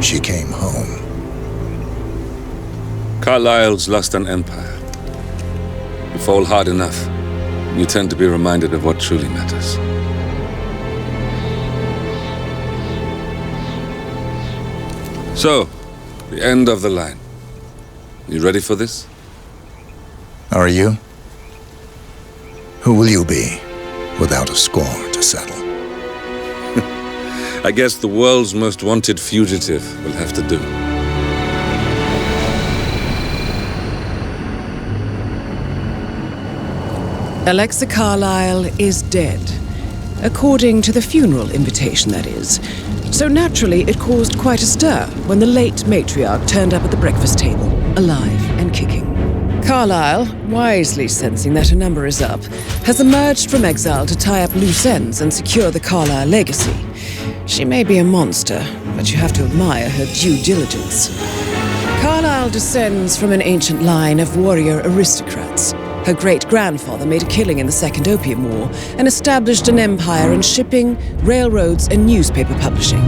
she came home. Carlyle's lost an empire. You fall hard enough, you tend to be reminded of what truly matters. So, the end of the line. You ready for this? Are you? Who will you be, without a score to settle? I guess the world's most wanted fugitive will have to do. Alexa Carlyle is dead. According to the funeral invitation, that is. So naturally, it caused quite a stir when the late matriarch turned up at the breakfast table, alive and kicking. Carlyle, wisely sensing that her number is up, has emerged from exile to tie up loose ends and secure the Carlyle legacy. She may be a monster, but you have to admire her due diligence. Carlyle descends from an ancient line of warrior aristocrats. Her great-grandfather made a killing in the Second Opium War and established an empire in shipping, railroads, and newspaper publishing.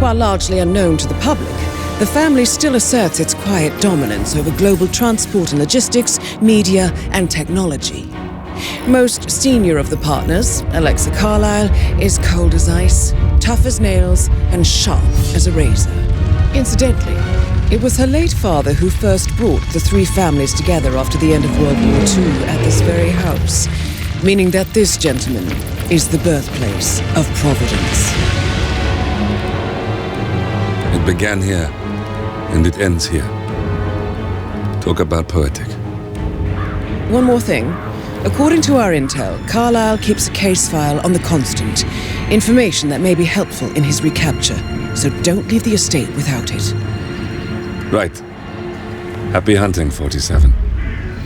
While largely unknown to the public, the family still asserts its quiet dominance over global transport and logistics, media, and technology. Most senior of the partners, Alexa Carlyle, is cold as ice, tough as nails, and sharp as a razor. Incidentally, it was her late father who first brought the three families together after the end of World War II at this very house, meaning that this gentleman is the birthplace of Providence. It began here, and it ends here. Talk about poetic. One more thing. According to our intel, Carlyle keeps a case file on the Constant, information that may be helpful in his recapture, so don't leave the estate without it. Right. Happy hunting, 47.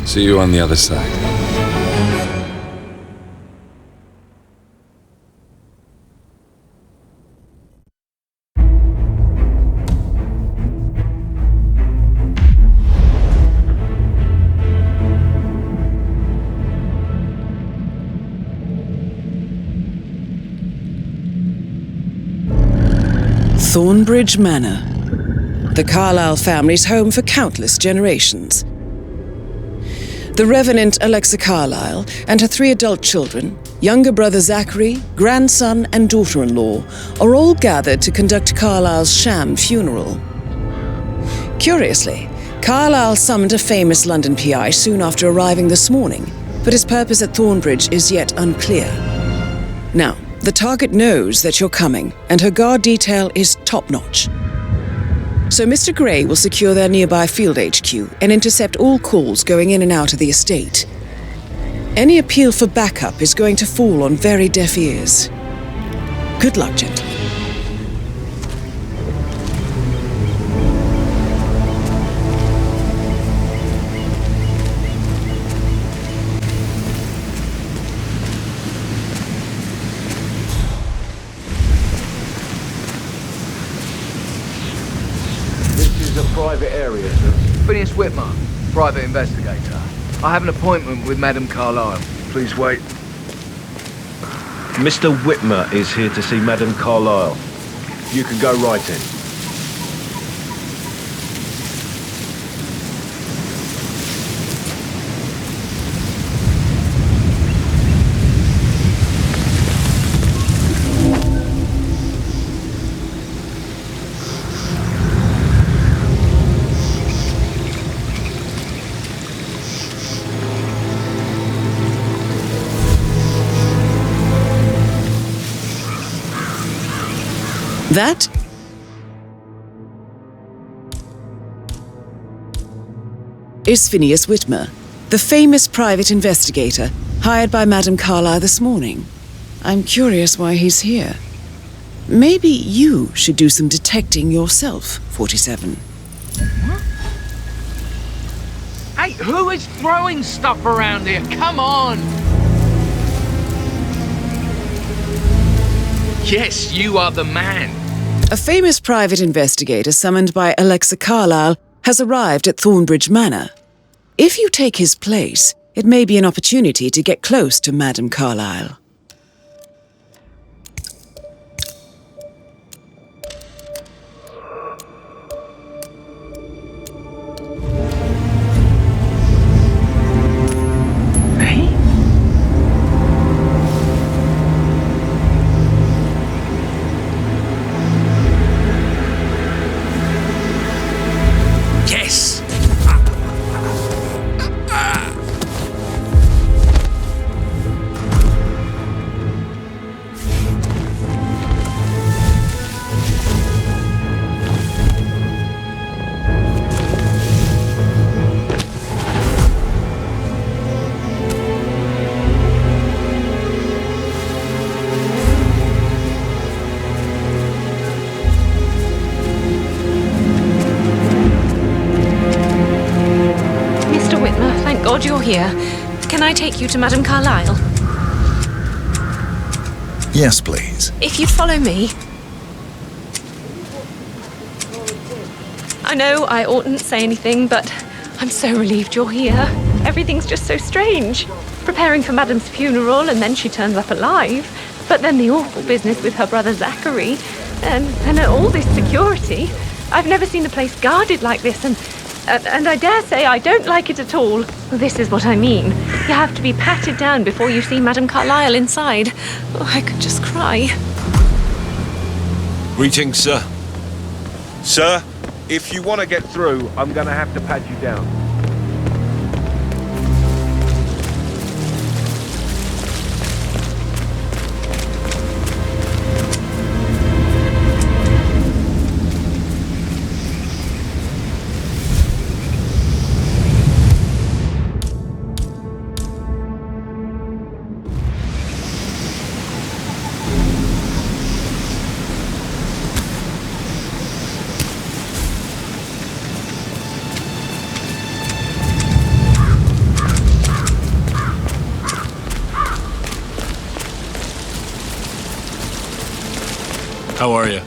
See you on the other side. Thornbridge Manor. The Carlyle family's home for countless generations. The Revenant Alexa Carlyle and her 3 adult children, younger brother Zachary, grandson, and daughter-in-law, are all gathered to conduct Carlyle's sham funeral. Curiously, Carlyle summoned a famous London PI soon after arriving this morning, but his purpose at Thornbridge is yet unclear. Now, the target knows that you're coming, and her guard detail is top-notch. So Mr. Gray will secure their nearby field HQ and intercept all calls going in and out of the estate. Any appeal for backup is going to fall on very deaf ears. Good luck, gentlemen. Private area, sir. Phineas Whitmer, private investigator. I have an appointment with Madame Carlyle. Please wait. Mr. Whitmer is here to see Madame Carlyle. You can go right in. That is Phineas Whitmer, the famous private investigator hired by Madame Carlyle this morning. I'm curious why he's here. Maybe you should do some detecting yourself, 47. Hey, who is throwing stuff around here? Come on! Yes, you are the man. A famous private investigator summoned by Alexa Carlyle has arrived at Thornbridge Manor. If you take his place, it may be an opportunity to get close to Madame Carlyle. here. Can I take you to Madame Carlyle? Yes, please. If you'd follow me. I know I oughtn't say anything, but I'm so relieved you're here. Everything's just so strange. Preparing for Madame's funeral, and then she turns up alive. But then the awful business with her brother Zachary, and all this security. I've never seen the place guarded like this, and I dare say I don't like it at all. This is what I mean. You have to be patted down before you see Madame Carlyle inside. Oh, I could just cry. Greetings, sir. Sir, if you want to get through, I'm going to have to pat you down. How are you?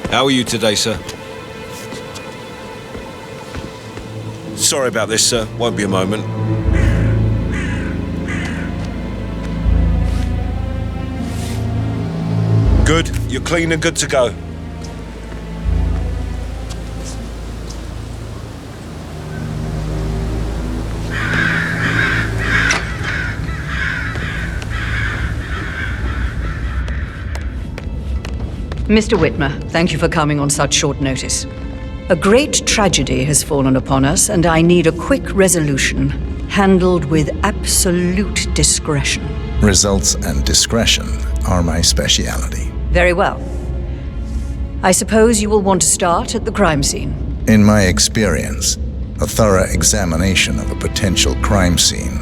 How are you today, sir? Sorry about this, sir. Won't be a moment. Good. You're clean and good to go. Mr. Whitmer, thank you for coming on such short notice. A great tragedy has fallen upon us, and I need a quick resolution, handled with absolute discretion. Results and discretion are my speciality. Very well. I suppose you will want to start at the crime scene. In my experience, a thorough examination of a potential crime scene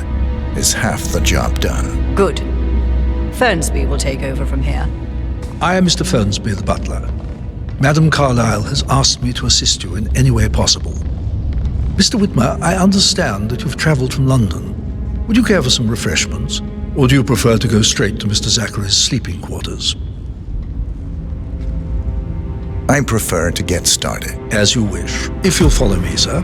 is half the job done. Good. Fernsby will take over from here. I am Mr. Fernsby, the butler. Madame Carlyle has asked me to assist you in any way possible. Mr. Whitmer, I understand that you've travelled from London. Would you care for some refreshments? Or do you prefer to go straight to Mr. Zachary's sleeping quarters? I prefer to get started. As you wish. If you'll follow me, sir.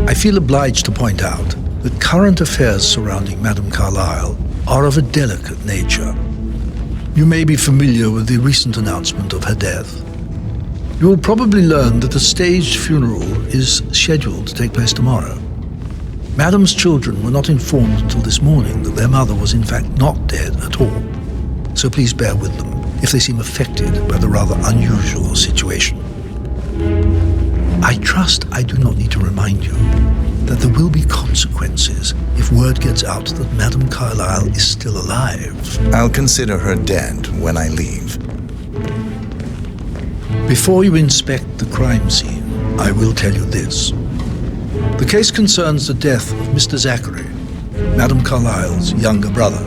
I feel obliged to point out that current affairs surrounding Madame Carlyle are of a delicate nature. You may be familiar with the recent announcement of her death. You will probably learn that a staged funeral is scheduled to take place tomorrow. Madame's children were not informed until this morning that their mother was in fact not dead at all. So please bear with them if they seem affected by the rather unusual situation. I trust I do not need to remind you that there will be consequences if word gets out that Madame Carlyle is still alive. I'll consider her dead when I leave. Before you inspect the crime scene, I will tell you this. The case concerns the death of Mr. Zachary, Madame Carlyle's younger brother.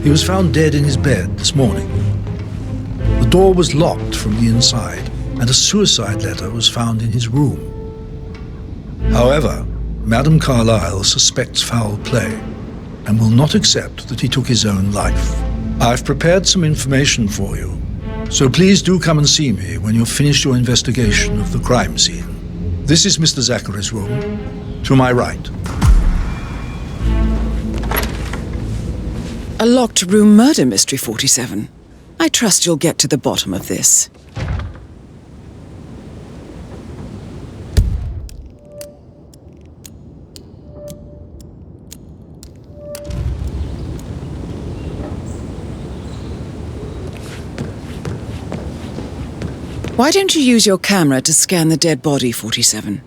He was found dead in his bed this morning. The door was locked from the inside, and a suicide letter was found in his room. However, Madame Carlyle suspects foul play and will not accept that he took his own life. I've prepared some information for you, so please do come and see me when you've finished your investigation of the crime scene. This is Mr. Zachary's room, to my right. A locked room murder mystery, 47. I trust you'll get to the bottom of this. Why don't you use your camera to scan the dead body, 47?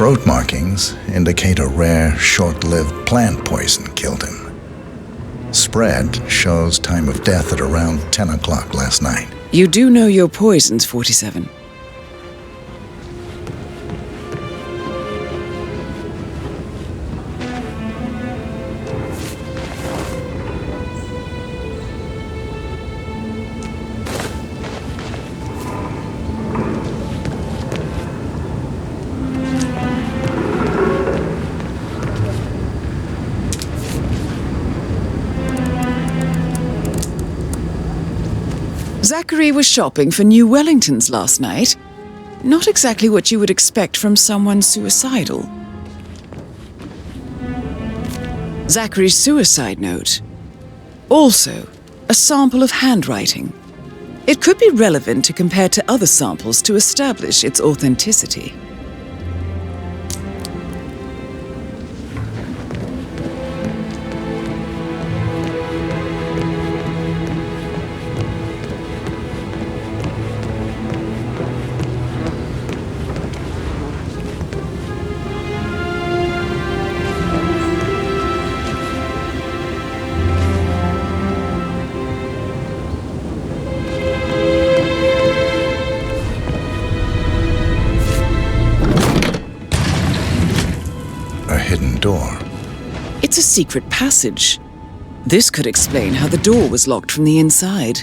throat markings indicate a rare, short-lived plant poison killed him. Spread shows time of death at around 10 o'clock last night. You do know your poisons, 47. Zachary was shopping for new Wellingtons last night. Not exactly what you would expect from someone suicidal. Zachary's suicide note. Also, a sample of handwriting. It could be relevant to compare to other samples to establish its authenticity. Door. It's a secret passage. This could explain how the door was locked from the inside.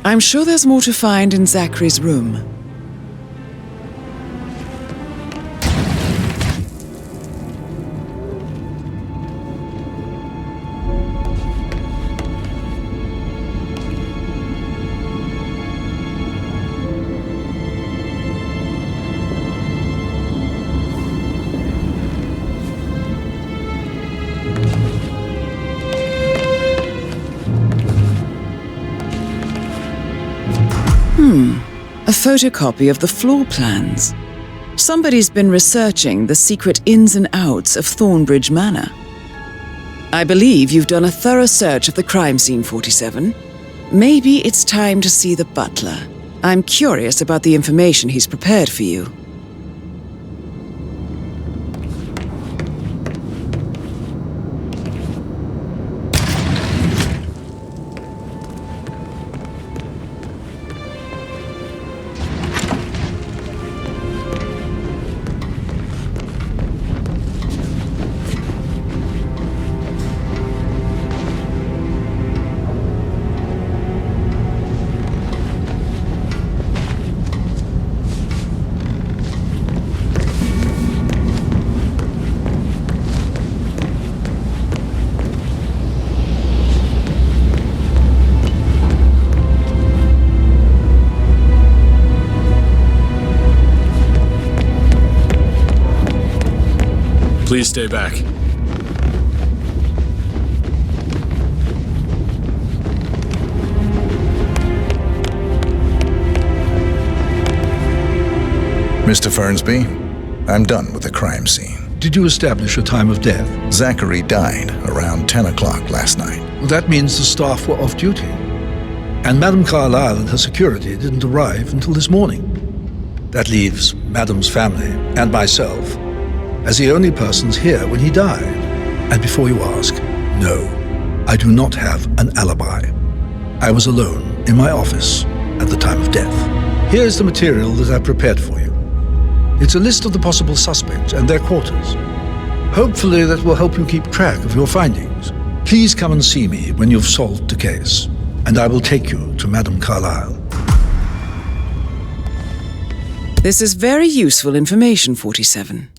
I'm sure there's more to find in Zachary's room. A photocopy of the floor plans. Somebody's been researching the secret ins and outs of Thornbridge Manor. I believe you've done a thorough search of the crime scene, 47. Maybe it's time to see the butler. I'm curious about the information he's prepared for you. Please stay back. Mr. Fernsby, I'm done with the crime scene. Did you establish a time of death? Zachary died around 10 o'clock last night. That means the staff were off duty. And Madame Carlyle and her security didn't arrive until this morning. That leaves Madame's family and myself as the only persons here when he died. And before you ask, no, I do not have an alibi. I was alone in my office at the time of death. Here's the material that I prepared for you. It's a list of the possible suspects and their quarters. Hopefully that will help you keep track of your findings. Please come and see me when you've solved the case, and I will take you to Madame Carlyle. This is very useful information, 47.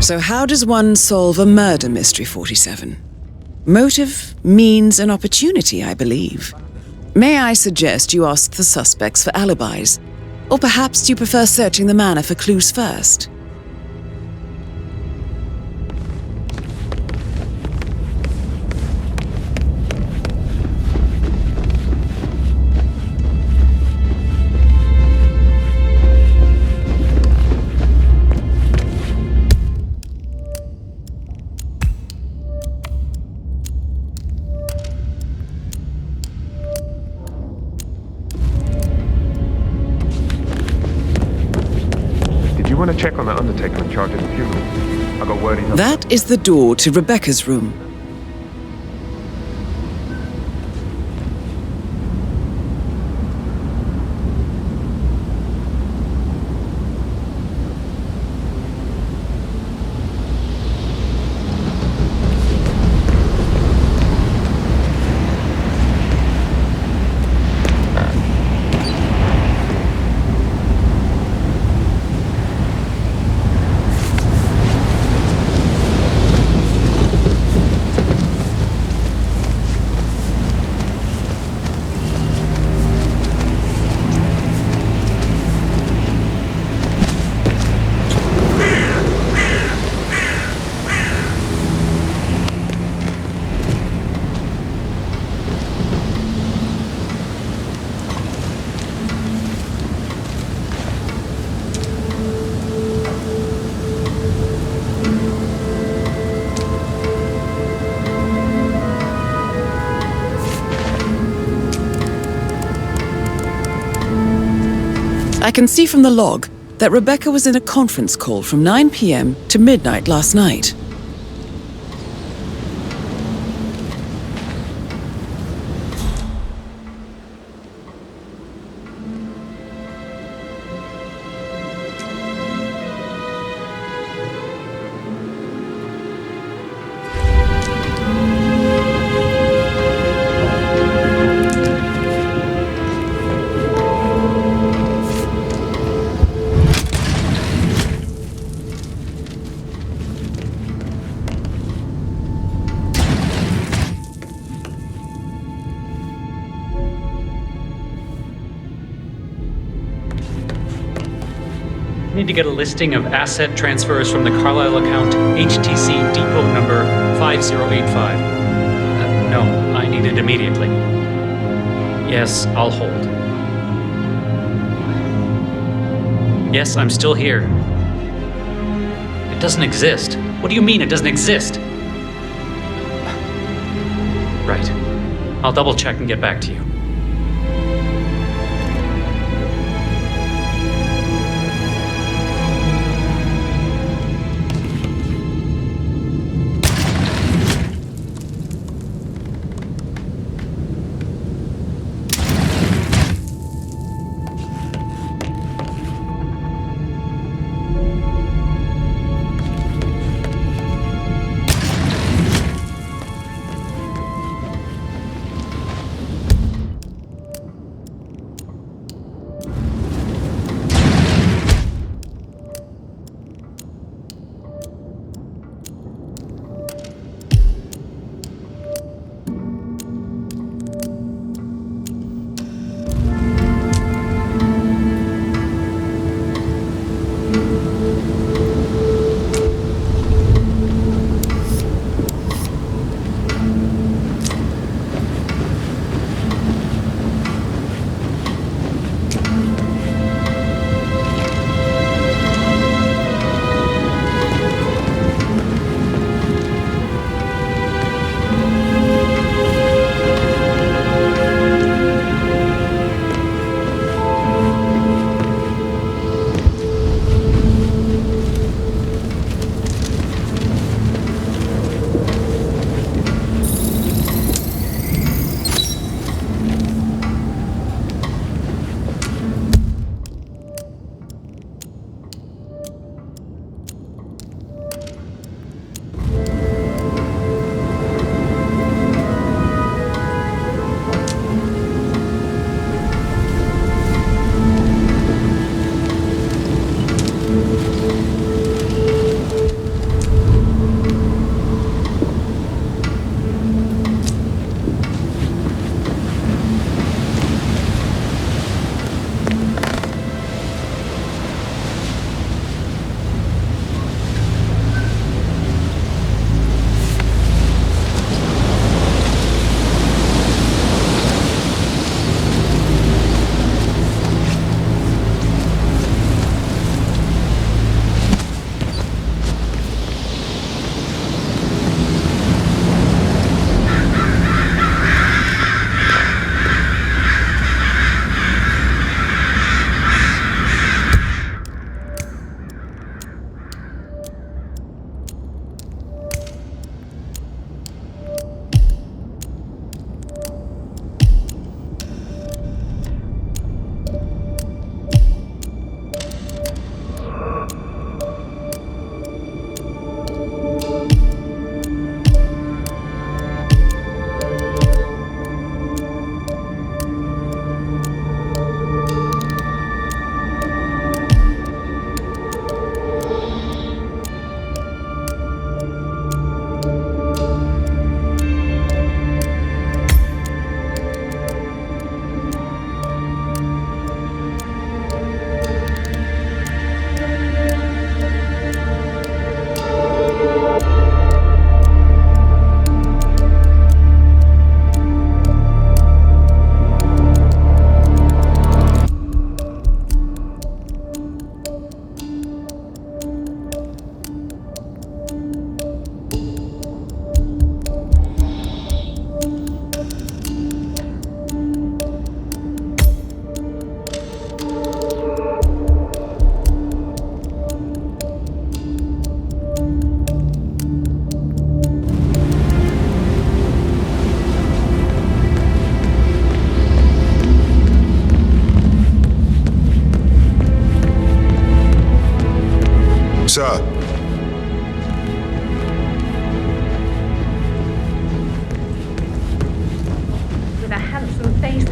So how does one solve a murder mystery, 47? Motive, means, and opportunity, I believe. May I suggest you ask the suspects for alibis? Or perhaps you prefer searching the manor for clues first? You want to check on that undertaker in charge of the funeral? I got word he's... That is the door to Rebecca's room. I can see from the log that Rebecca was in a conference call from 9 p.m. to midnight last night. Need to get a listing of asset transfers from the Carlisle account, HTC depot number 5085. No, I need it immediately. Yes, I'll hold. Yes, I'm still here. It doesn't exist. What do you mean it doesn't exist? Right. I'll double check and get back to you.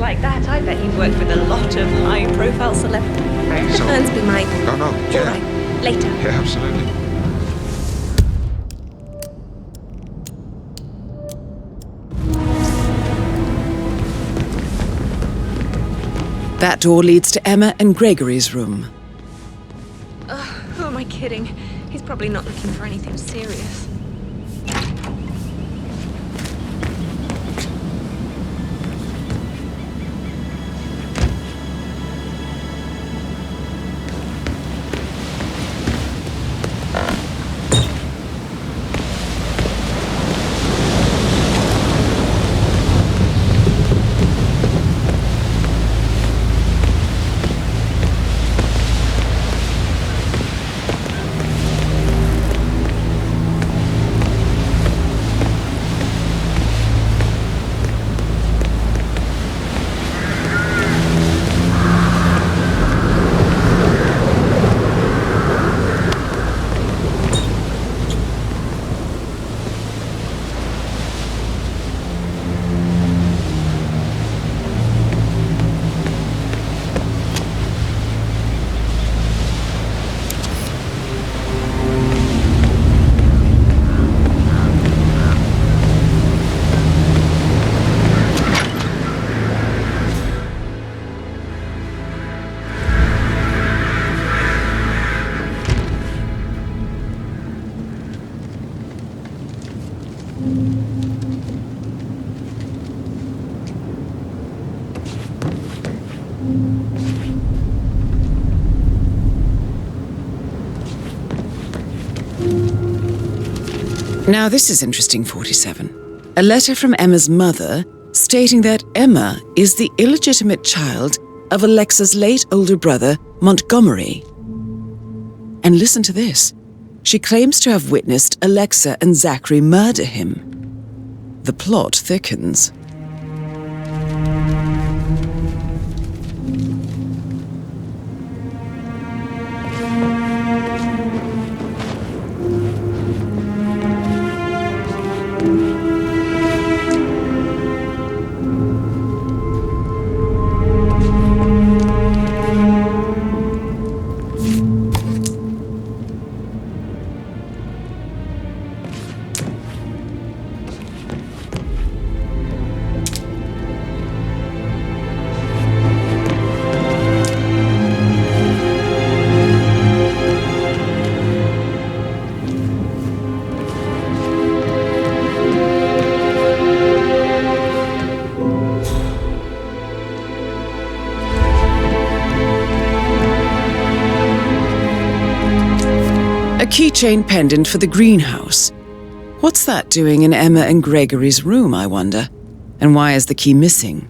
like that, I bet you've worked with a lot of high-profile celebrities. Hey, so... Earns be mine. No, yeah. All right, later. Yeah, absolutely. That door leads to Emma and Gregory's room. Who am I kidding? He's probably not looking for anything serious. Now this is interesting, 47. A letter from Emma's mother stating that Emma is the illegitimate child of Alexa's late older brother, Montgomery. And listen to this. She claims to have witnessed Alexa and Zachary murder him. The plot thickens. A keychain pendant for the greenhouse. What's that doing in Emma and Gregory's room, I wonder? And why is the key missing?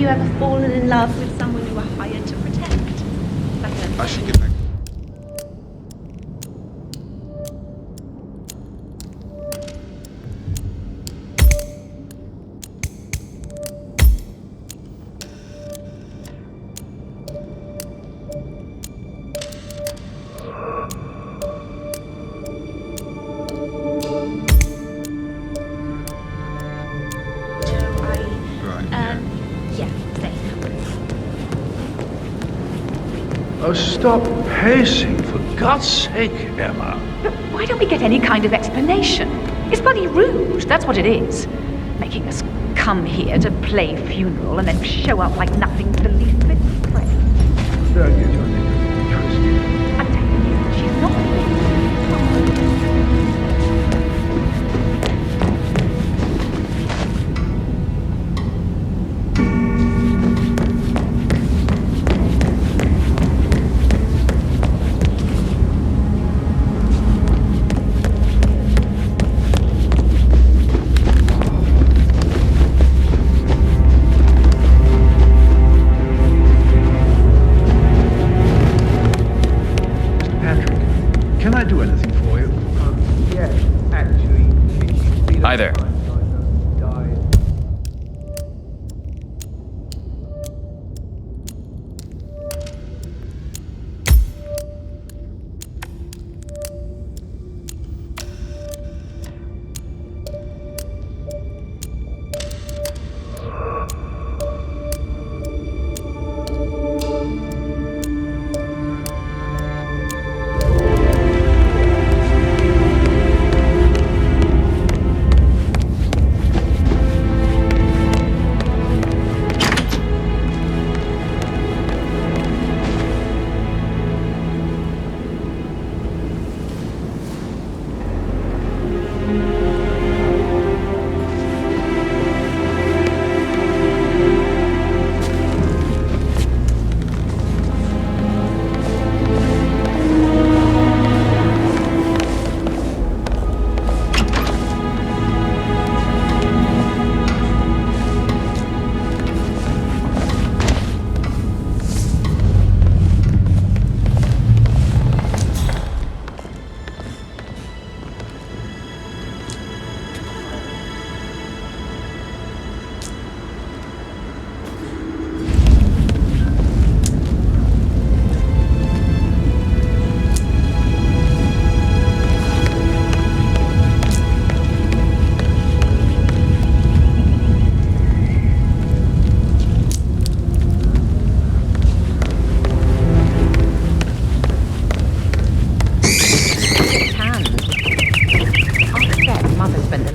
you ever fallen in love with someone you were hired to protect? I should get back. Oh, stop pacing, for God's sake, Emma. But why don't we get any kind of explanation? It's bloody rude, that's what it is. Making us come here to play funeral and then show up like nothing's the least bit afraid. Don't get your nigger twisted. I'm telling you, she's not. Can I do anything for you? Yeah, actually. Hi there.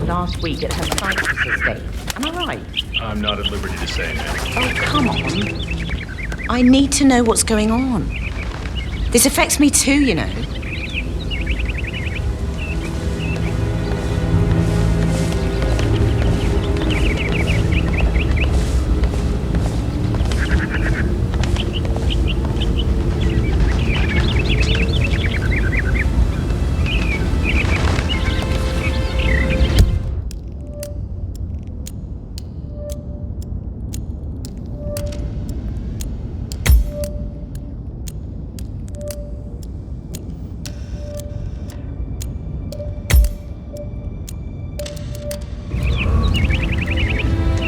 Last week at her Cyprus estate. Am I right? I'm not at liberty to say, ma'am. Oh, come on. I need to know what's going on. This affects me too, you know.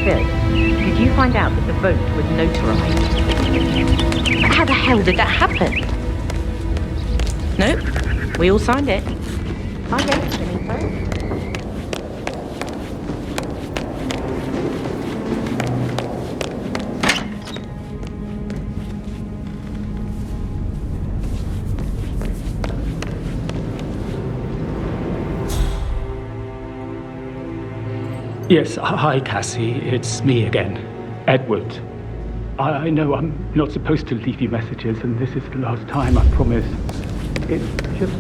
Did you find out that the vote was notarized? But how the hell did that happen? Nope. We all signed it. I guess so. Yes, hi Cassie, it's me again, Edward. I know I'm not supposed to leave you messages, and this is the last time, I promise. It's just,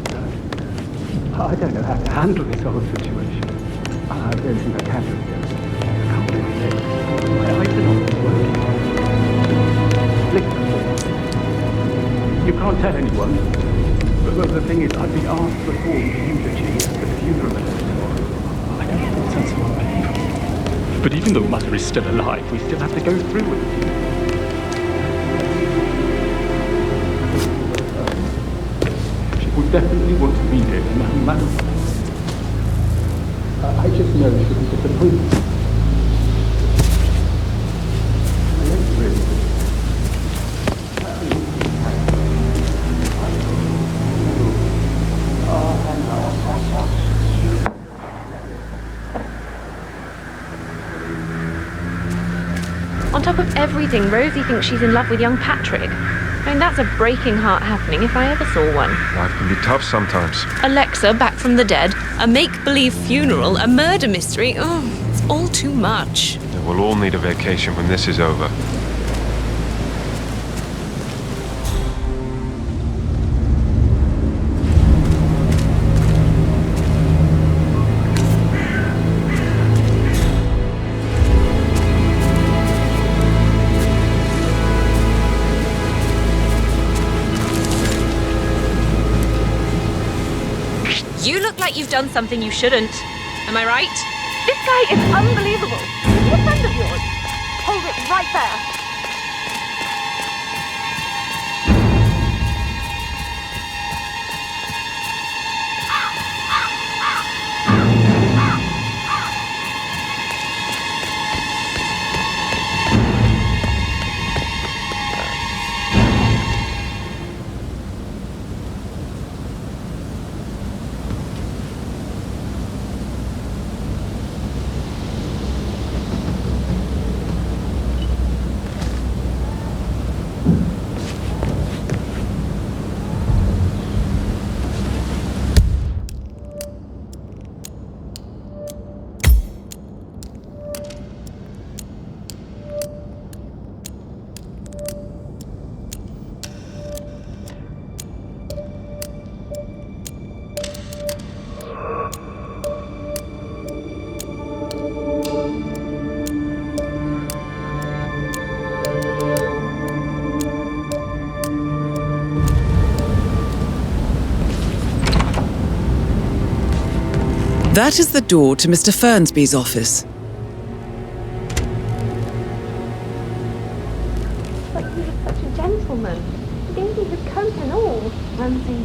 I don't know how to handle this whole situation. I don't think I can do it. I can't believe it. My eyes are not working. Listen, you can't tell anyone, but the thing is, I've been asked to perform the eulogy at the funeral tomorrow. I don't think that's unbelievable. But even though Mother is still alive, we still have to go through with it. She would definitely want to be here, no matter what. I just know she'll be disappointed. I don't really. On top of everything, Rosie thinks she's in love with young Patrick. I mean, that's a breaking heart happening if I ever saw one. Life can be tough sometimes. Alexa back from the dead, a make-believe funeral, a murder mystery. Oh, it's all too much. We'll all need a vacation when this is over. You look like you've done something you shouldn't. Am I right? This guy is unbelievable. Is he a friend of yours? Hold it right there. That is the door to Mr. Fernsby's office. But he was such a gentleman. He gave me his coat and all. Ramsey.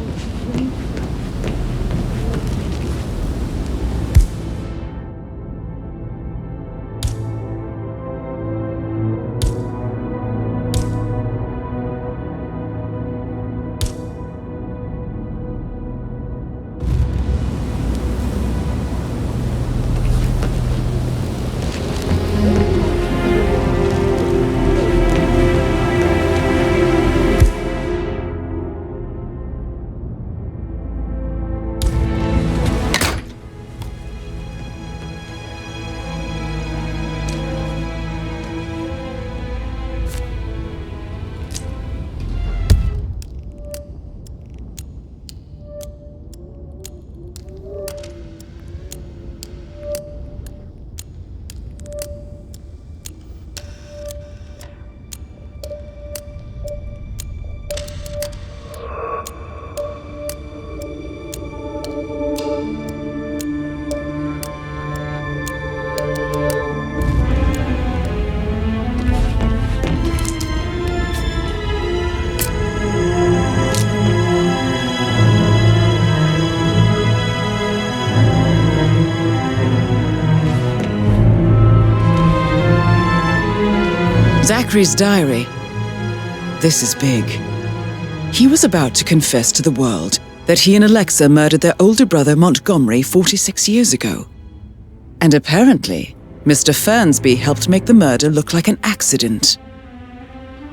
Zachary's diary. This is big. He was about to confess to the world that he and Alexa murdered their older brother Montgomery 46 years ago. And apparently, Mr. Fernsby helped make the murder look like an accident.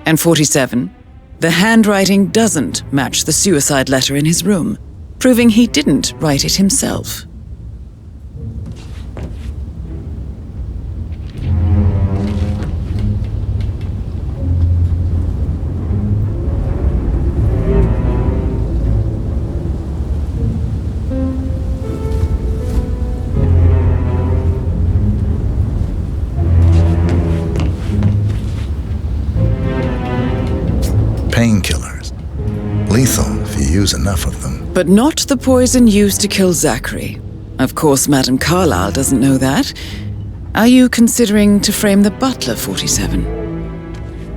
And 47, the handwriting doesn't match the suicide letter in his room, proving he didn't write it himself. Painkillers. Lethal if you use enough of them. But not the poison used to kill Zachary. Of course, Madame Carlyle doesn't know that. Are you considering to frame the butler, 47?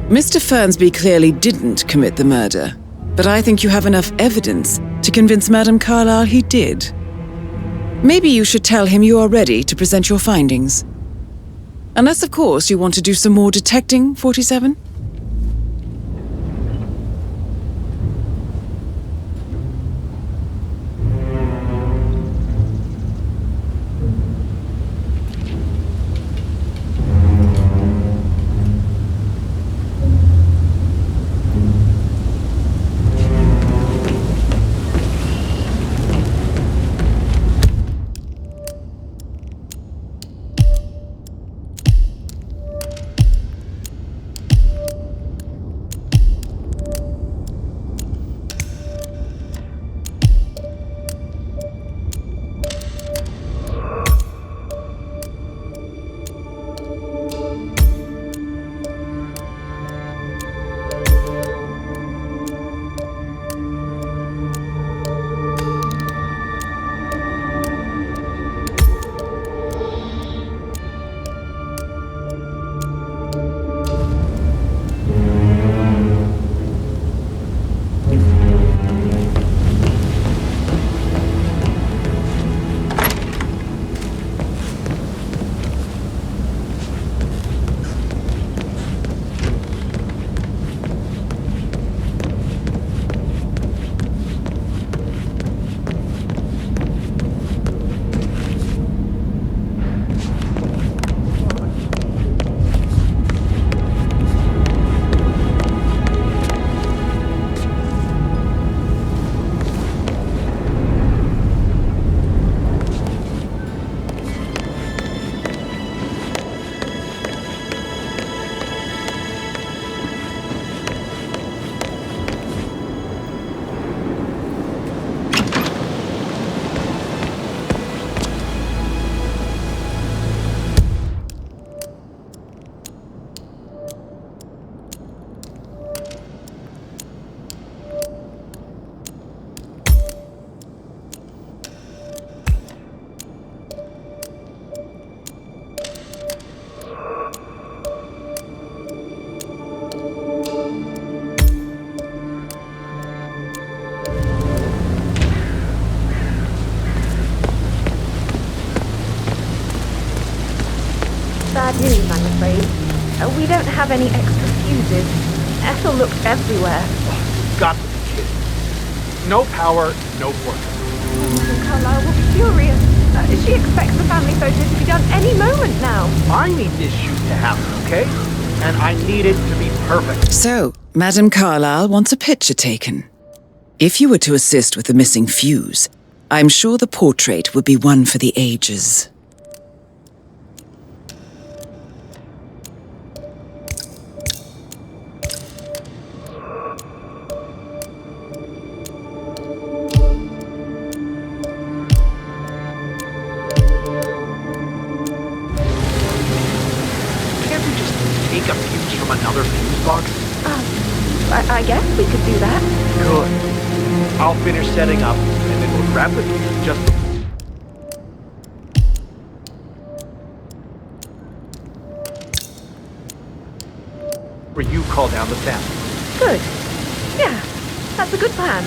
Mr. Fernsby clearly didn't commit the murder, but I think you have enough evidence to convince Madame Carlyle he did. Maybe you should tell him you are ready to present your findings. Unless, of course, you want to do some more detecting, 47? Bad news, I'm afraid. We don't have any extra fuses. Ethel looked everywhere. Got to be kidding. No power, no work. Madame Carlyle will be furious. She expects the family photos to be done any moment now. I need this shoot to happen, okay? And I need it to be perfect. So, Madame Carlyle wants a picture taken. If you were to assist with the missing fuse, I'm sure the portrait would be one for the ages. Take a fuse from another fuse box? I guess we could do that. Good. I'll finish setting up, and then we'll grab the fuse just... where you call down the family. Good. Yeah, that's a good plan.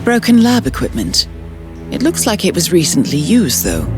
Broken lab equipment. It looks like it was recently used, though.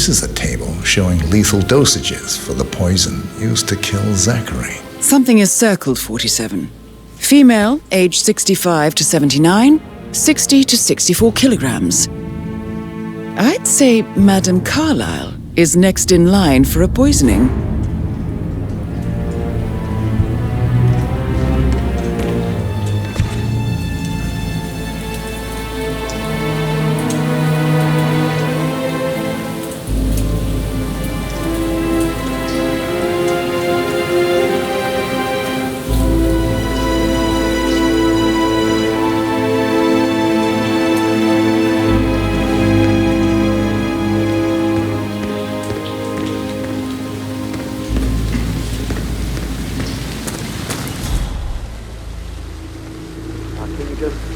This is a table showing lethal dosages for the poison used to kill Zachary. Something is circled, 47. Female, age 65 to 79, 60 to 64 kilograms. I'd say Madame Carlyle is next in line for a poisoning.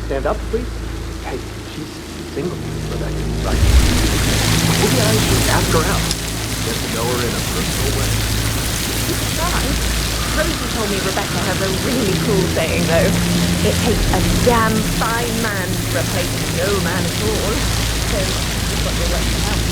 Stand up, please. Hey, she's single, Rebecca, right? Maybe I should ask her out. Get to know her in a personal way. Rosie told me Rebecca has a really cool saying, though. It takes a damn fine man to replace no man at all. So, you've got to work it out.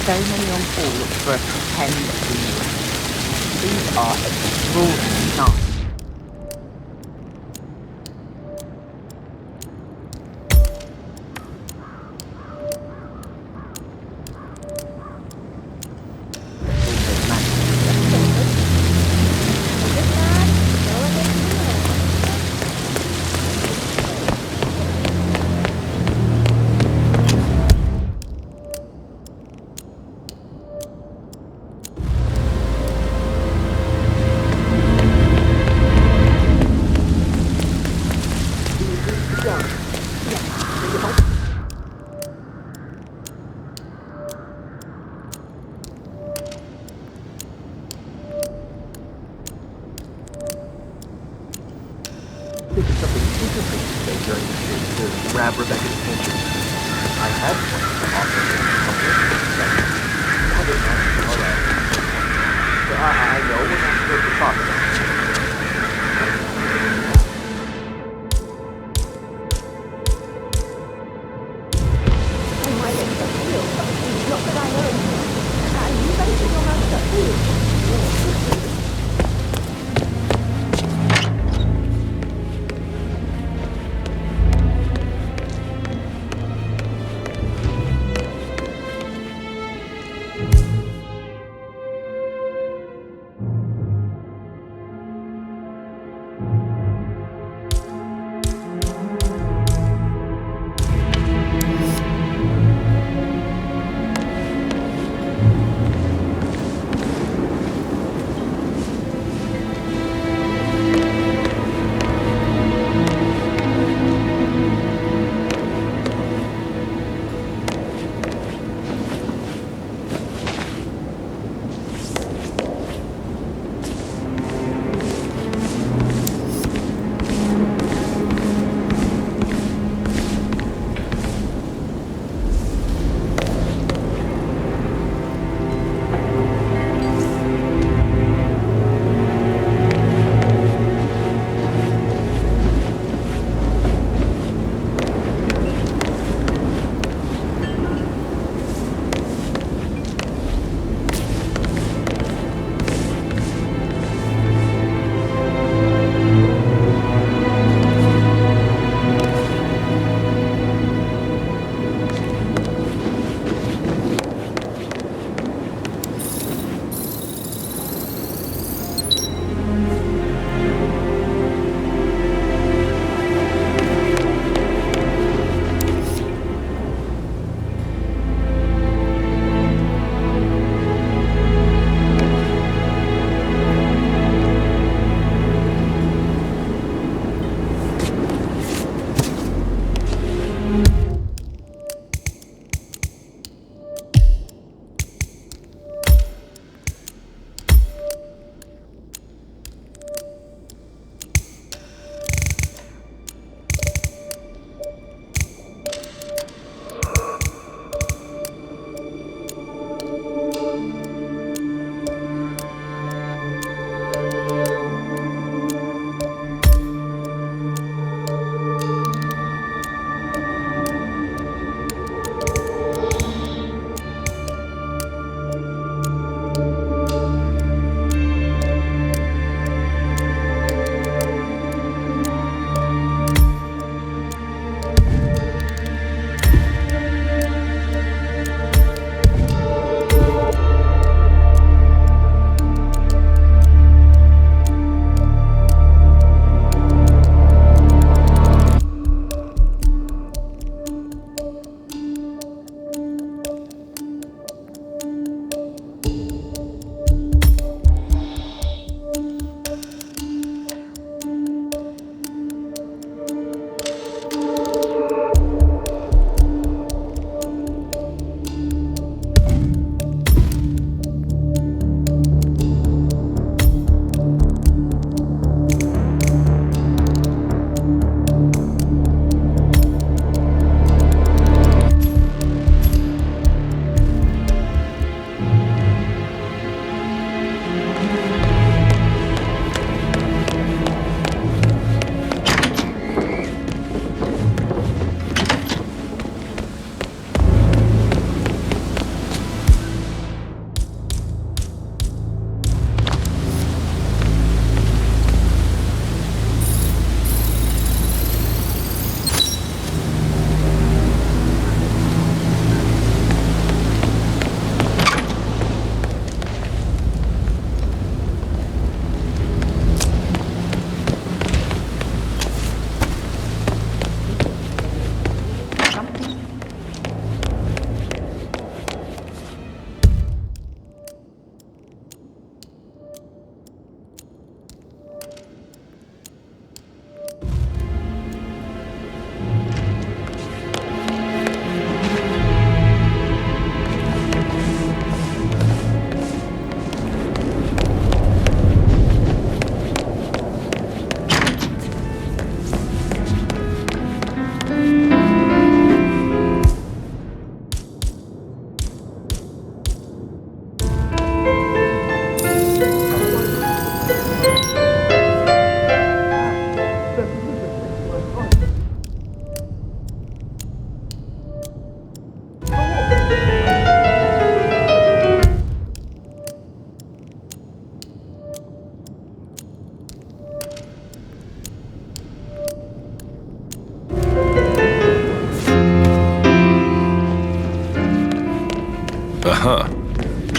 So many on call for a pretend funeral. These are extraordinary nights. have Rebecca's attention. I had planned to offer her something, all right. But I know we're not supposed to talk about it. Not that I know. You better keep your mouth shut, please.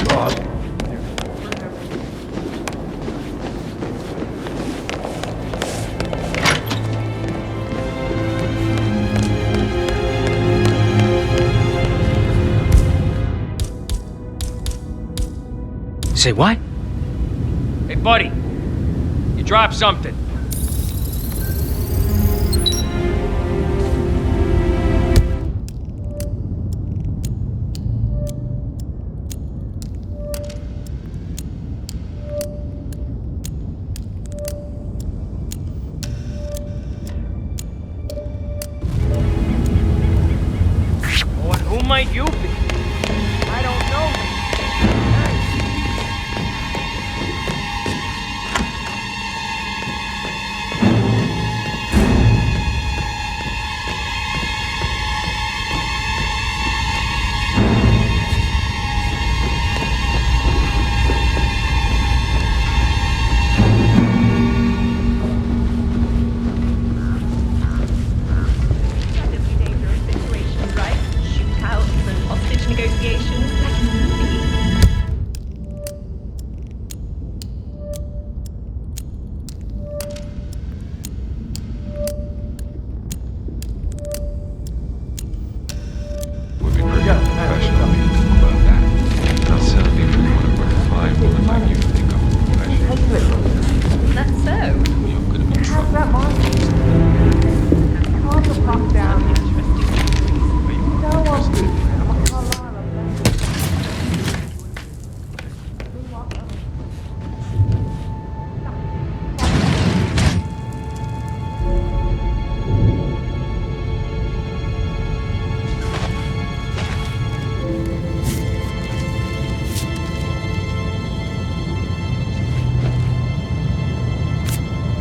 God. Say what? Hey, buddy. You dropped something. Who might you be? I don't know.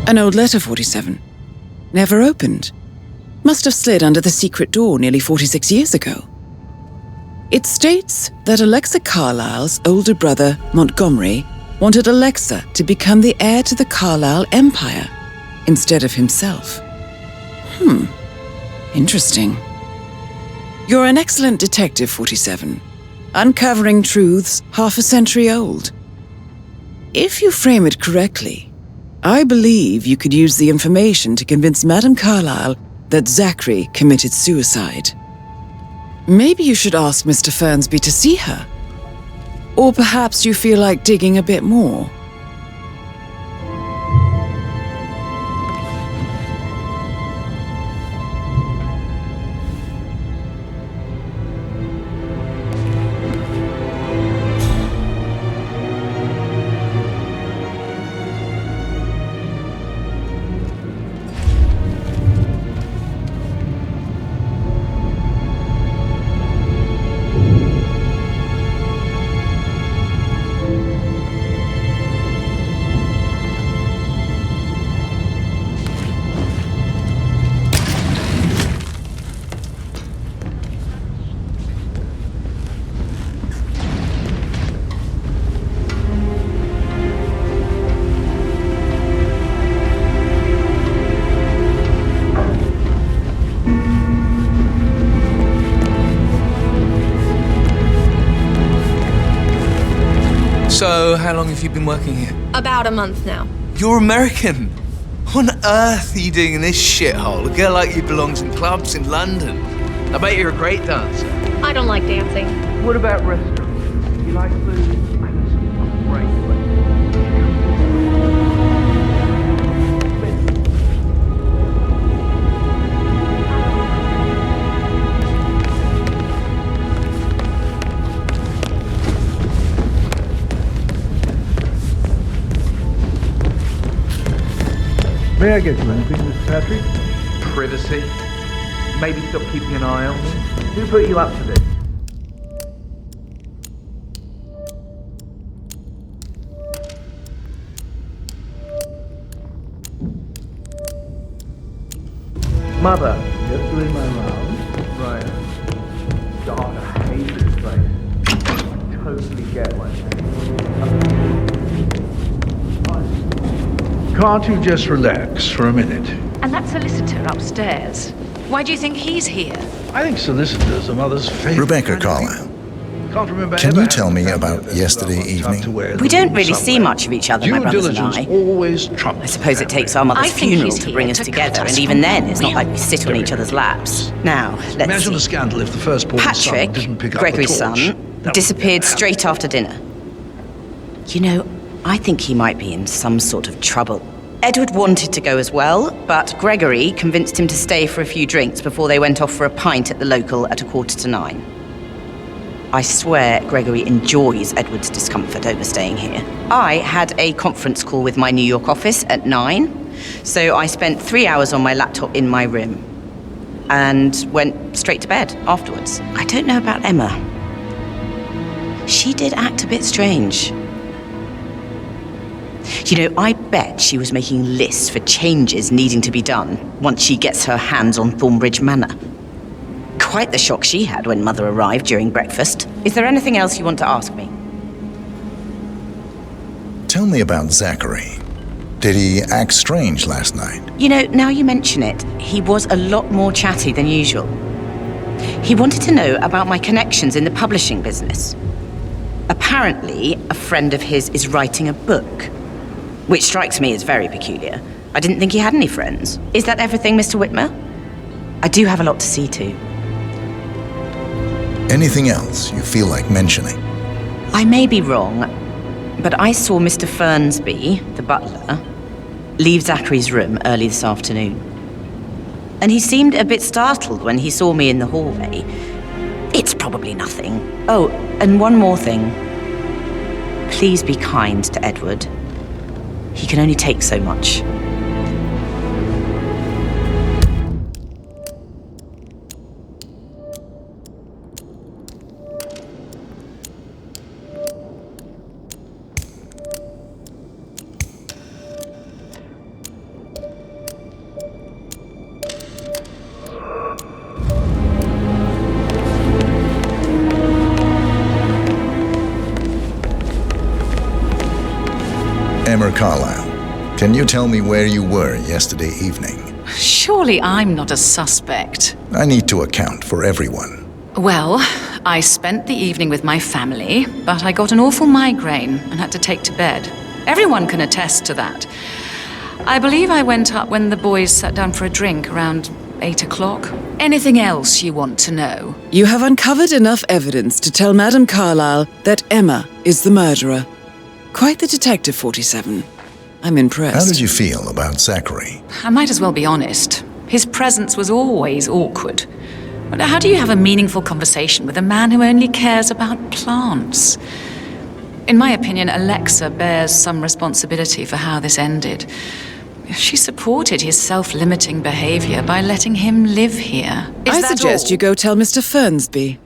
An old letter, 47. Never opened. Must have slid under the secret door nearly 46 years ago. It states that Alexa Carlyle's older brother, Montgomery, wanted Alexa to become the heir to the Carlyle Empire instead of himself. Interesting. You're an excellent detective, 47, uncovering truths half a century old. If you frame it correctly, I believe you could use the information to convince Madame Carlyle that Zachary committed suicide. Maybe you should ask Mr. Fernsby to see her. Or perhaps you feel like digging a bit more. So, how long have you been working here? About a month now. You're American. What on earth are you doing in this shithole? A girl like you belongs in clubs in London. I bet you're a great dancer. I don't like dancing. What about restaurants? You like food? I know some great May I get you anything, Mr. Patrick? privacy. Maybe stop keeping an eye on me. Who put you up to this? Mother, Just doing my rounds. right. God, I hate this place. I totally get why. Can't you just relax for a minute? And that solicitor upstairs. Why do you think he's here? I think solicitors are Mother's favorite. Rebecca kind of Carlyle. people. can't remember Can ever you tell having me a family about event yesterday without one time evening? to wear We the don't moon really see somewhere. much of each other, Due my brothers and diligence I. always trumps I suppose it takes our I mother's think funeral she's to bring here us to together, cut us and even from then, it's not real like we sit on each other's laps. Now, let's Imagine the see. scandal if the firstborn son Patrick, didn't pick up Gregory's the torch. son, disappeared straight after dinner. You know, I think he might be in some sort of trouble. Edward wanted to go as well, but Gregory convinced him to stay for a few drinks before they went off for a pint at the local at 9:15. I swear Gregory enjoys Edward's discomfort over staying here. I had a conference call with my New York office at 9, so I spent 3 hours on my laptop in my room and went straight to bed afterwards. I don't know about Emma. She did act a bit strange. You know, I bet she was making lists for changes needing to be done once she gets her hands on Thornbridge Manor. Quite the shock she had when Mother arrived during breakfast. Is there anything else you want to ask me? Tell me about Zachary. Did he act strange last night? You know, now you mention it, he was a lot more chatty than usual. He wanted to know about my connections in the publishing business. Apparently, a friend of his is writing a book, which strikes me as very peculiar. I didn't think he had any friends. Is that everything, Mr. Whitmer? I do have a lot to see to. Anything else you feel like mentioning? I may be wrong, but I saw Mr. Fernsby, the butler, leave Zachary's room early this afternoon. And he seemed a bit startled when he saw me in the hallway. It's probably nothing. Oh, and one more thing. Please be kind to Edward. He can only take so much. Emma Carlyle, can you tell me where you were yesterday evening? Surely I'm not a suspect. I need to account for everyone. Well, I spent the evening with my family, but I got an awful migraine and had to take to bed. Everyone can attest to that. I believe I went up when the boys sat down for a drink around 8 o'clock. Anything else you want to know? You have uncovered enough evidence to tell Madame Carlyle that Emma is the murderer. Quite the detective, 47. I'm impressed. How did you feel about Zachary? I might as well be honest. His presence was always awkward. But how do you have a meaningful conversation with a man who only cares about plants? In my opinion, Alexa bears some responsibility for how this ended. She supported his self-limiting behavior by letting him live here. I suggest you go tell Mr. Fernsby.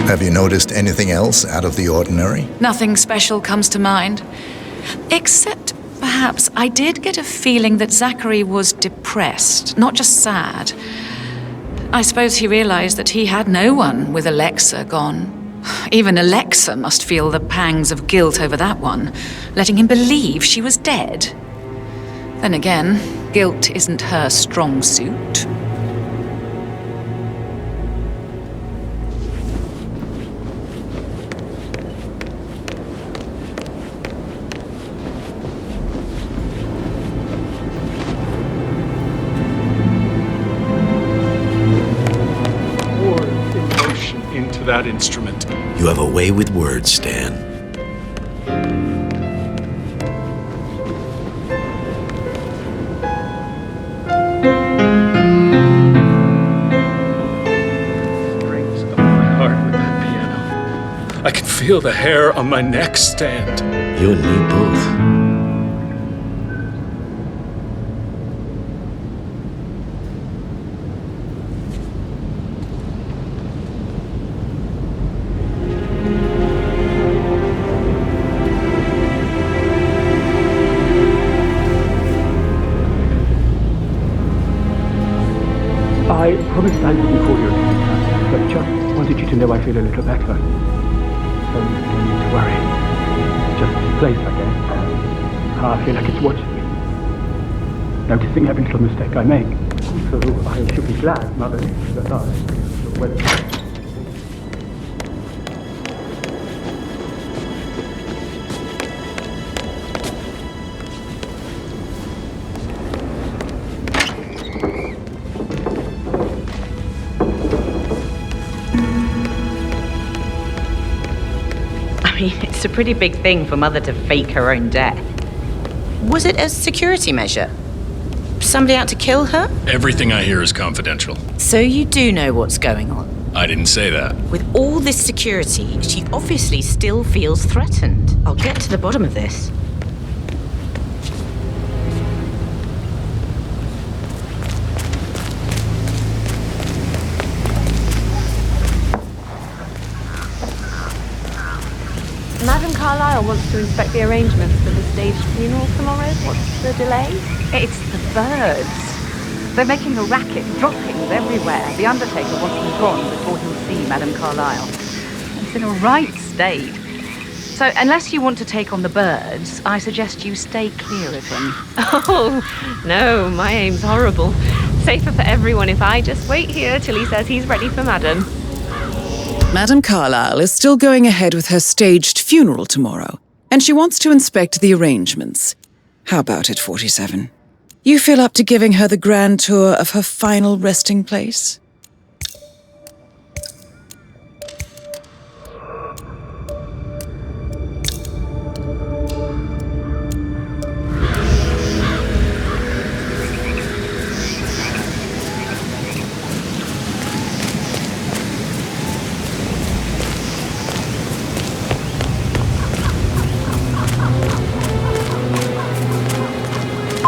Have you noticed anything else out of the ordinary? Nothing special comes to mind. Except, perhaps, I did get a feeling that Zachary was depressed, not just sad. I suppose he realized that he had no one with Alexa gone. Even Alexa must feel the pangs of guilt over that one, letting him believe she was dead. Then again, guilt isn't her strong suit. That instrument. You have a way with words, Stan. Strings of my heart with that piano. I can feel the hair on my neck stand. You and me both. I promised I wouldn't call you again, but just wanted you to know I feel a little better. So you don't need to worry. Just this place, I guess. I feel like it's watching me, noticing every little mistake I make. So I should be glad, Mother, that I... It's a pretty big thing for Mother to fake her own death. Was it a security measure? Somebody out to kill her? Everything I hear is confidential. So you do know what's going on? I didn't say that. With all this security, she obviously still feels threatened. I'll get to the bottom of this. Madam Carlyle wants to inspect the arrangements for the staged funeral tomorrow. What's the delay? It's the birds. They're making a racket, droppings everywhere. The undertaker wants them gone before he'll see Madam Carlyle. It's in a right state. So unless you want to take on the birds, I suggest you stay clear of him. Oh, no, my aim's horrible. Safer for everyone if I just wait here till he says he's ready for Madam. Madam Carlyle is still going ahead with her staged funeral tomorrow, and she wants to inspect the arrangements. How about it, 47? You feel up to giving her the grand tour of her final resting place?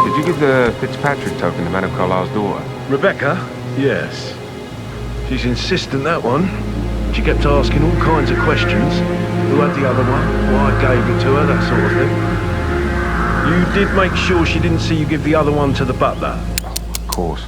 Did you give the Fitzpatrick token to Madame Carlyle's daughter? Rebecca? Yes. She's insistent, that one. She kept asking all kinds of questions. Who had the other one? Why I gave it to her, that sort of thing. You did make sure she didn't see you give the other one to the butler? Of course.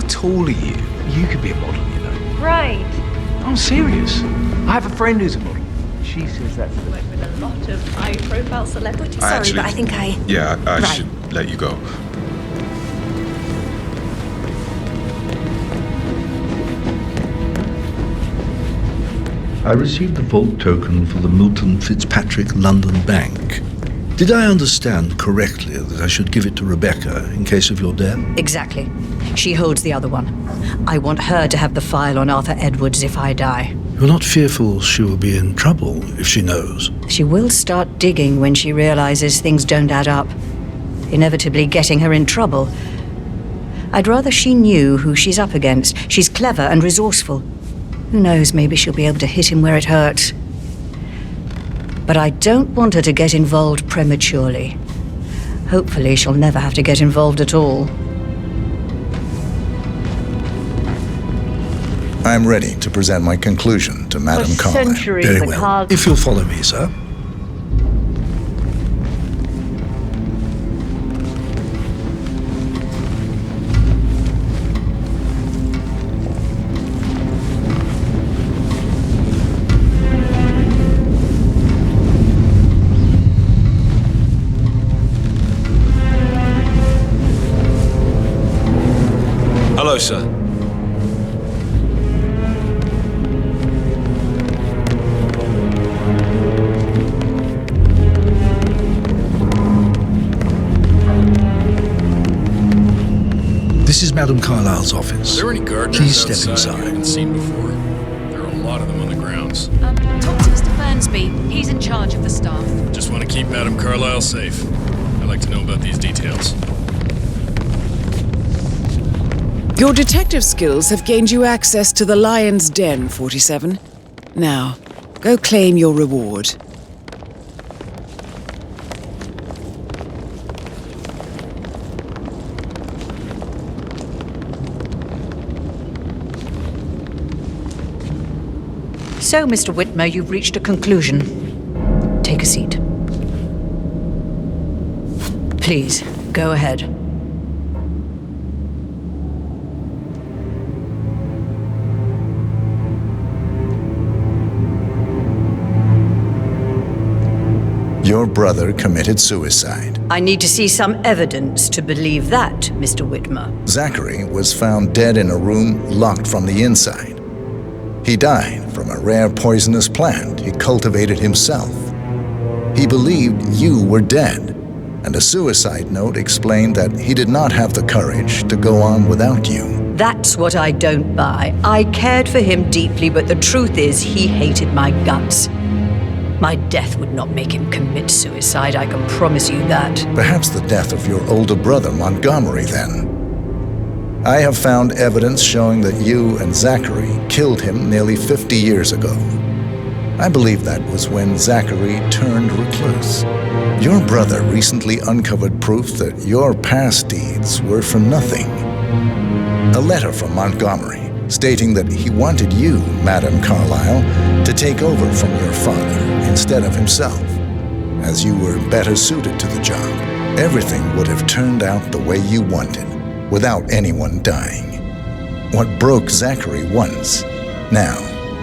Tall are you? You could be a model, you know. Right. I'm serious. I have a friend who's a model. She says that's the... Work with a lot of high-profile celebrities. Sorry, but I think I... Yeah, I should let you go. I received the vault token for the Milton Fitzpatrick London Bank. Did I understand correctly that I should give it to Rebecca in case of your death? Exactly. She holds the other one. I want her to have the file on Arthur Edwards if I die. You're not fearful she will be in trouble if she knows? She will start digging when she realizes things don't add up, inevitably getting her in trouble. I'd rather she knew who she's up against. She's clever and resourceful. Who knows, maybe she'll be able to hit him where it hurts. But I don't want her to get involved prematurely. Hopefully she'll never have to get involved at all. I'm ready to present my conclusion to Madame Carlyle. Very well. If you'll follow me, sir. closer. This is Madame Carlyle's office. Are there any gardeners Please step outside inside. you haven't seen before? There are a lot of them on the grounds. Talk to Mr. Fernsby. He's in charge of the staff. Just want to keep Madame Carlyle safe. I'd like to know about these details. Your detective skills have gained you access to the Lion's Den, 47. Now, go claim your reward. So, Mr. Whitmer, you've reached a conclusion. Take a seat. Please, go ahead. Your brother committed suicide. I need to see some evidence to believe that, Mr. Whitmer. Zachary was found dead in a room locked from the inside. He died from a rare poisonous plant he cultivated himself. He believed you were dead, and a suicide note explained that he did not have the courage to go on without you. That's what I don't buy. I cared for him deeply, but the truth is he hated my guts. My death would not make him commit suicide, I can promise you that. Perhaps the death of your older brother, Montgomery, then. I have found evidence showing that you and Zachary killed him nearly 50 years ago. I believe that was when Zachary turned recluse. Your brother recently uncovered proof that your past deeds were for nothing. A letter from Montgomery stating that he wanted you, Madame Carlyle, to take over from your father instead of himself, as you were better suited to the job. Everything would have turned out the way you wanted, without anyone dying. What broke Zachary once, now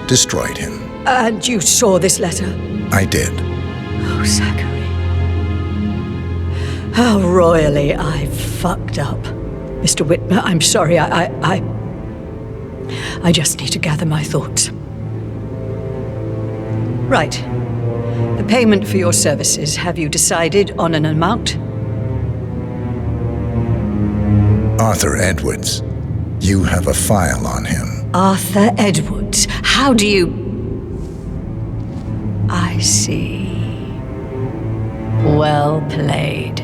destroyed him. And you saw this letter? I did. Oh, Zachary. How royally I fucked up. Mr. Whitmer, I'm sorry, I just need to gather my thoughts. Right. The payment for your services, have you decided on an amount? Arthur Edwards. You have a file on him. Arthur Edwards. How do you... I see. Well played.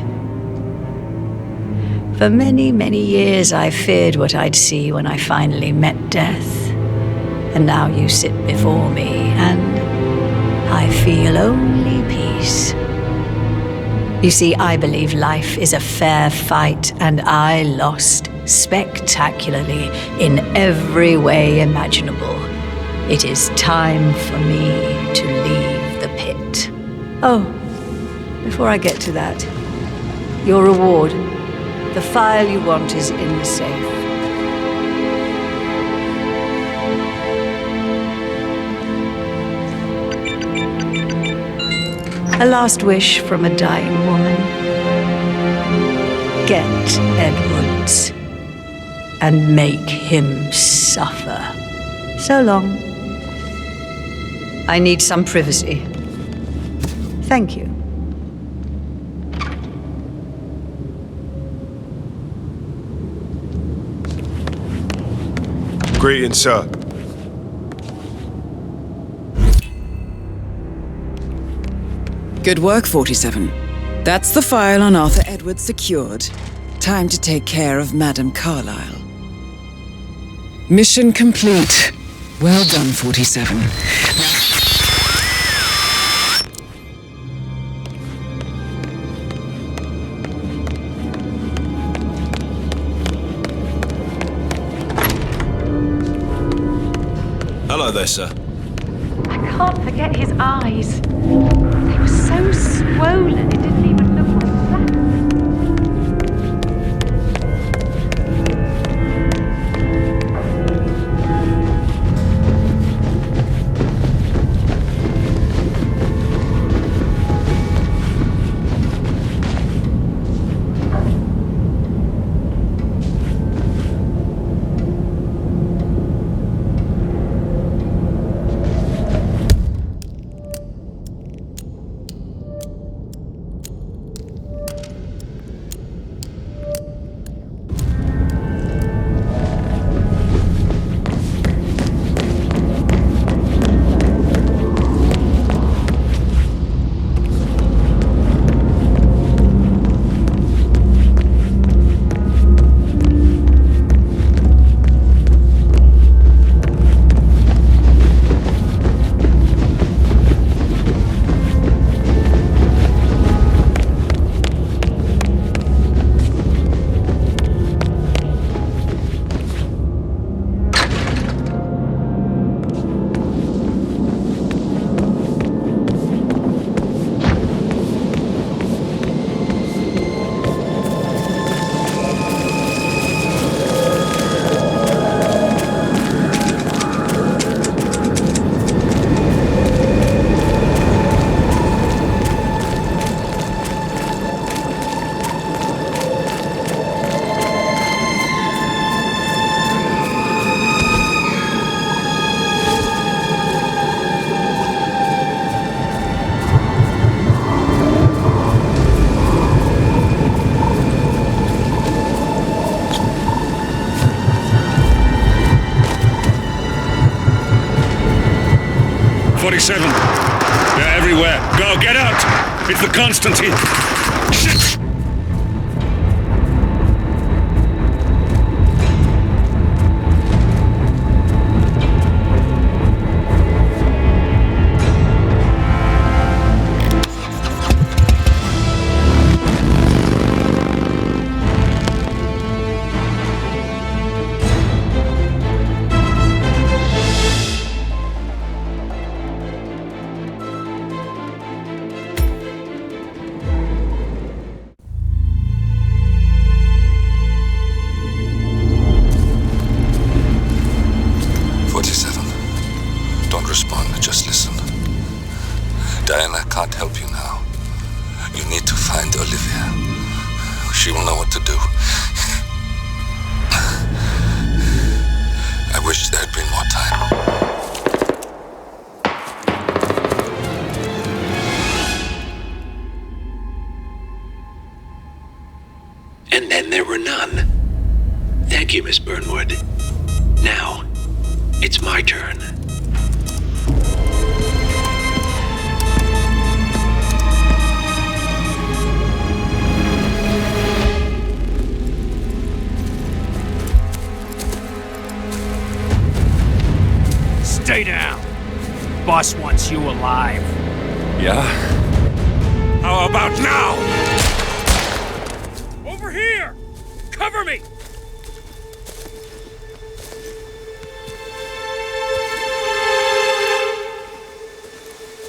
For many, many years I feared what I'd see when I finally met death. And now you sit before me, and I feel only peace. You see, I believe life is a fair fight, and I lost spectacularly in every way imaginable. It is time for me to leave the pit. Oh, before I get to that, your reward. The file you want is in the safe. A last wish from a dying woman. Get Edwards and make him suffer. So long. I need some privacy. Thank you. Greetings, sir. Good work, 47. That's the file on Arthur Edwards secured. Time to take care of Madame Carlyle. Mission complete. Well done, 47. Hello there, sir. I can't forget his eyes. They were so swollen, it didn't even look like that. 47. They're everywhere. Go, get out! It's the Constantine. Shit! Diana can't help you now. You need to find Olivia. She will know what to do. I wish there had been more time. And then there were none. Thank you, Miss Burnwood. Now, it's my turn. Stay down. Boss wants you alive. Yeah? How about now? Over here! Cover me!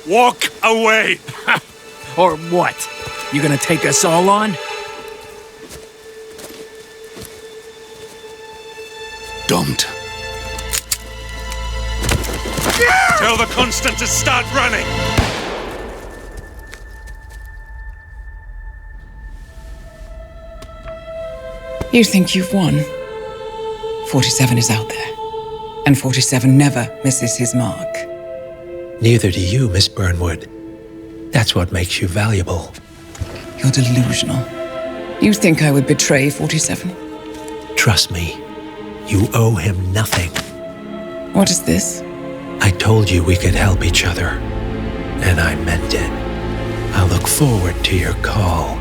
Walk away! Or what? You gonna take us all on? Don't. Tell the Constant to start running! You think you've won? 47 is out there, and 47 never misses his mark. Neither do you, Miss Burnwood. That's what makes you valuable. You're delusional. You think I would betray 47? Trust me, you owe him nothing. What is this? I told you we could help each other, and I meant it. I'll look forward to your call.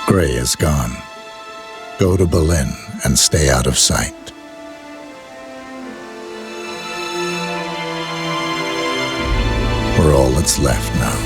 Gray is gone. Go to Berlin and stay out of sight. We're all that's left now.